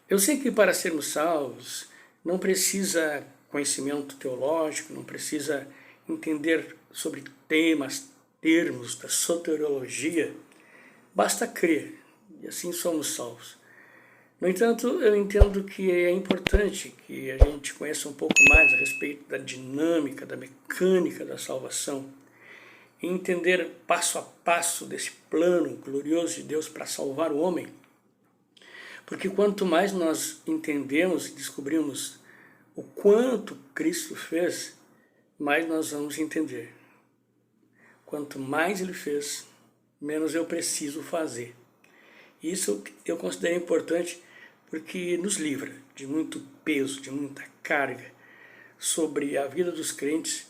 Eu sei que para sermos salvos não precisa conhecimento teológico, não precisa entender sobre termos da soteriologia, basta crer e assim somos salvos. No entanto, eu entendo que é importante que a gente conheça um pouco mais a respeito da dinâmica, da mecânica da salvação e entender passo a passo desse plano glorioso de Deus para salvar o homem. Porque quanto mais nós entendemos e descobrimos o quanto Cristo fez, mais nós vamos entender. Quanto mais Ele fez, menos eu preciso fazer. Isso eu considero importante porque nos livra de muito peso, de muita carga sobre a vida dos crentes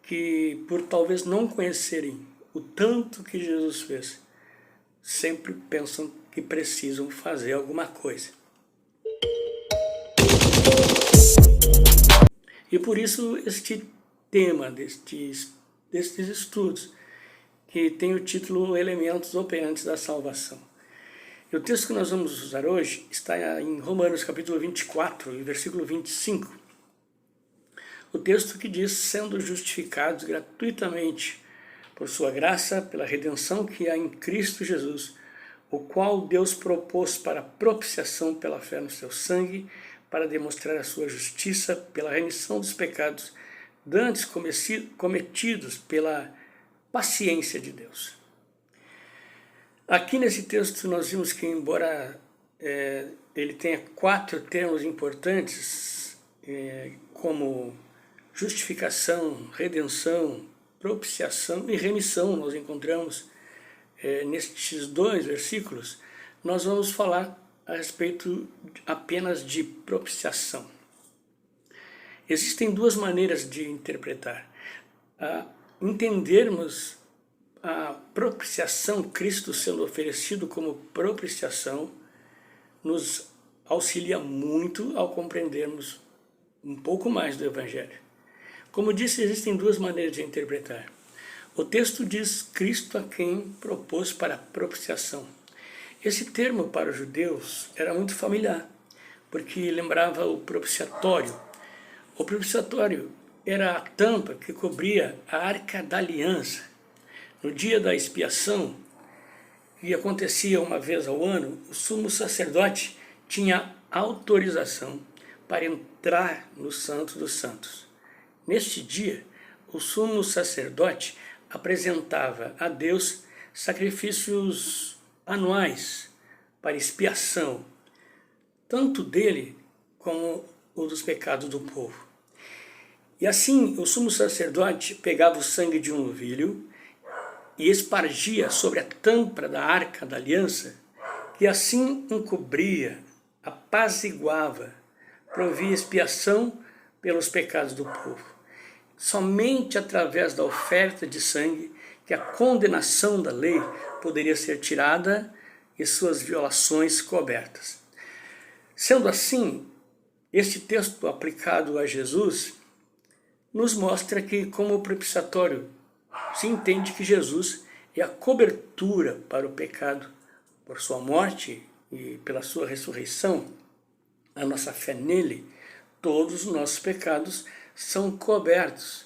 que, por talvez não conhecerem o tanto que Jesus fez, sempre pensam que precisam fazer alguma coisa. E por isso este tema destes estudos, que tem o título Elementos Operantes da Salvação. E o texto que nós vamos usar hoje está em Romanos capítulo 24, versículo 25. O texto que diz, sendo justificados gratuitamente por sua graça, pela redenção que há em Cristo Jesus, o qual Deus propôs para propiciação pela fé no seu sangue, para demonstrar a sua justiça pela remissão dos pecados dantes cometidos pela paciência de Deus. Aqui nesse texto nós vimos que, embora ele tenha 4 termos importantes, como justificação, redenção, propiciação e remissão, nós encontramos nestes 2 versículos, nós vamos falar a respeito apenas de propiciação. Existem 2 maneiras de interpretar. Entendermos a propiciação, Cristo sendo oferecido como propiciação, nos auxilia muito ao compreendermos um pouco mais do Evangelho. Como disse, existem 2 maneiras de interpretar. O texto diz Cristo a quem propôs para propiciação. Esse termo para os judeus era muito familiar, porque lembrava o propiciatório. O propiciatório era a tampa que cobria a Arca da Aliança. No dia da expiação, que acontecia uma vez ao ano, o sumo sacerdote tinha autorização para entrar no Santo dos Santos. Neste dia, o sumo sacerdote apresentava a Deus sacrifícios anuais para expiação, tanto dele como o dos pecados do povo. E assim, o sumo sacerdote pegava o sangue de um novilho e espargia sobre a tampa da Arca da Aliança, que assim encobria, apaziguava, provia expiação pelos pecados do povo. Somente através da oferta de sangue que a condenação da lei poderia ser tirada e suas violações cobertas. Sendo assim, este texto aplicado a Jesus nos mostra que, como propiciatório, se entende que Jesus é a cobertura para o pecado por sua morte e pela sua ressurreição. A nossa fé nele, todos os nossos pecados são cobertos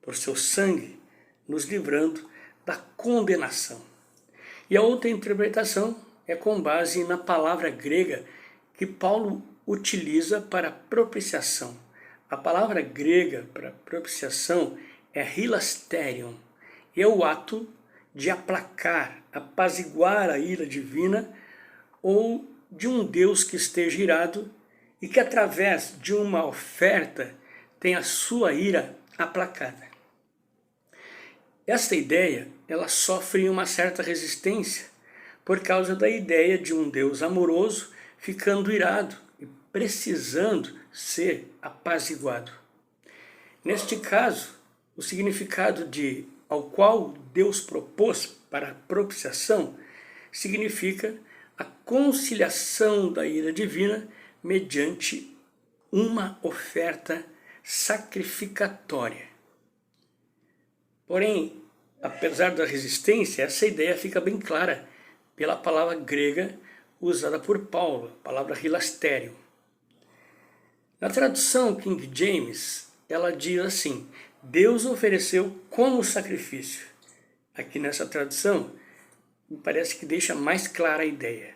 por seu sangue, nos livrando da condenação. E a outra interpretação é com base na palavra grega que Paulo utiliza para propiciação. A palavra grega para propiciação é hilasterion, e é o ato de aplacar, apaziguar a ira divina ou de um Deus que esteja irado e que, através de uma oferta, tem a sua ira aplacada. Esta ideia, ela sofre uma certa resistência por causa da ideia de um Deus amoroso ficando irado e precisando ser apaziguado. Neste caso, o significado de ao qual Deus propôs para a propiciação significa a conciliação da ira divina mediante uma oferta sacrificatória. Porém, apesar da resistência, essa ideia fica bem clara pela palavra grega usada por Paulo, a palavra hilastério. Na tradução King James, ela diz assim: Deus ofereceu como sacrifício. Aqui nessa tradução, me parece que deixa mais clara a ideia.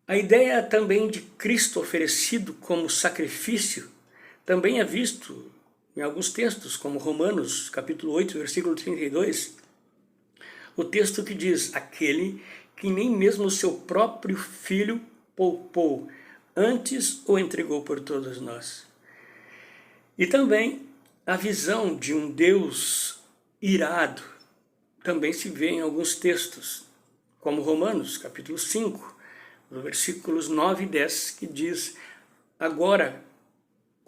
A ideia também de Cristo oferecido como sacrifício também é visto em alguns textos, como Romanos, capítulo 8, versículo 32, o texto que diz: aquele que nem mesmo o seu próprio filho poupou, antes o entregou por todos nós. E também a visão de um Deus irado também se vê em alguns textos, como Romanos, capítulo 5, versículos 9 e 10, que diz: agora,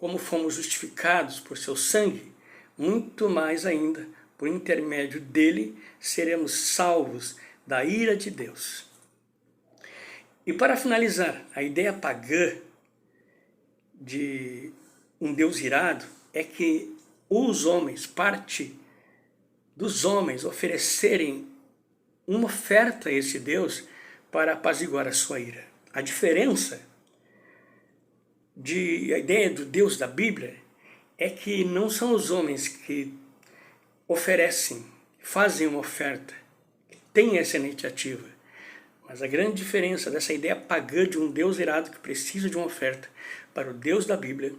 como fomos justificados por seu sangue, muito mais ainda, por intermédio dele, seremos salvos da ira de Deus. E para finalizar, a ideia pagã de um Deus irado é que os homens, parte dos homens, oferecerem uma oferta a esse Deus para apaziguar a sua ira. A diferença a ideia do Deus da Bíblia é que não são os homens que oferecem, fazem uma oferta, que têm essa iniciativa. Mas a grande diferença dessa ideia pagã de um Deus irado que precisa de uma oferta para o Deus da Bíblia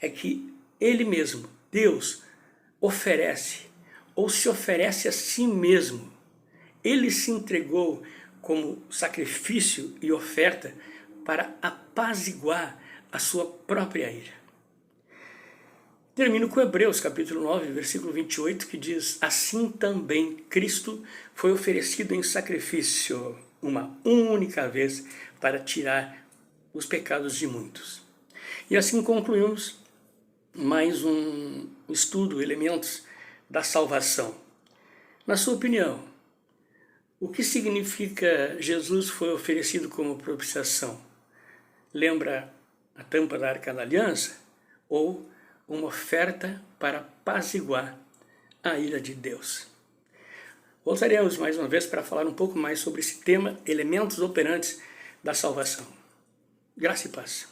é que ele mesmo, Deus, oferece ou se oferece a si mesmo. Ele se entregou como sacrifício e oferta para apaziguar a sua própria ira. Termino com Hebreus, capítulo 9, versículo 28, que diz: assim também Cristo foi oferecido em sacrifício uma única vez para tirar os pecados de muitos. E assim concluímos mais um estudo, elementos da salvação. Na sua opinião, o que significa Jesus foi oferecido como propiciação? Lembra a tampa da Arca da Aliança? Ou uma oferta para apaziguar a ira de Deus? Voltaremos mais uma vez para falar um pouco mais sobre esse tema, elementos operantes da salvação. Graça e paz.